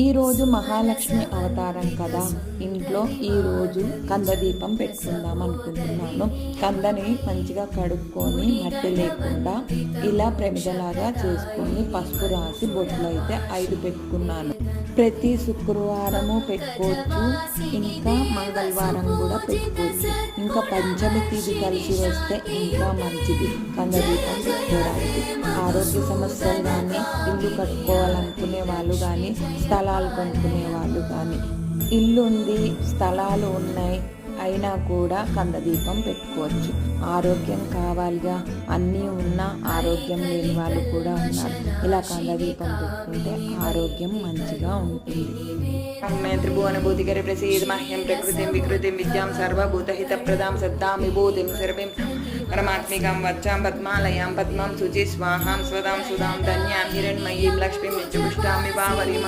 ఈరోజు మహాలక్ష్మి అవతారం కదా, ఇంట్లో ఈరోజు కందదీపం పెట్టుకుందాం అనుకుంటున్నాను. కందని మంచిగా కడుక్కొని మట్టి లేకుండా ఇలా ప్రమిదలాగా చేసుకొని పసుపు రాసి బొట్లు అయితే 5 పెట్టుకున్నాను. ప్రతి శుక్రవారము పెట్టుకోవచ్చు, ఇంకా మంగళవారం కూడా పెట్టుకోవచ్చు. ఇంకా పంచమి తిథి కలిసి వస్తే ఇంకా మంచిది కందదీపం పెట్టుకోవడానికి. ఆరోగ్య సమస్యలు కానీ, ఇల్లు కట్టుకోవాలనుకునే వాళ్ళు కానీ, స్థలాలు కొనుక్కునే వాళ్ళు కానీ, ఇల్లు ఉంది, స్థలాలు ఉన్నాయి అయినా కూడా కందదీపం పెట్టుకోవచ్చు. ఆరోగ్యం కావాలిగా, అన్నీ ఉన్నా ఆరోగ్యం లేని వాళ్ళు కూడా ఉన్నారు. ఇలా కందదీపం పెట్టుకుంటే ఆరోగ్యం మంచిగా ఉంటుంది. త్రిభువన భూతికరి ప్రసీద మహ్యం ప్రకృతిం వికృతిం విద్యాం సర్వభూతహితప్రదాం సద్దాం విభూతిం సర్వం పరమాత్మికం వచ్చాం పద్మాలయాం పద్మం శుచి స్వాహాం స్వదాం సుధాం ధన్యాం హిరణ్మయీం లక్ష్మీం నిత్యపుష్టామి వావరీం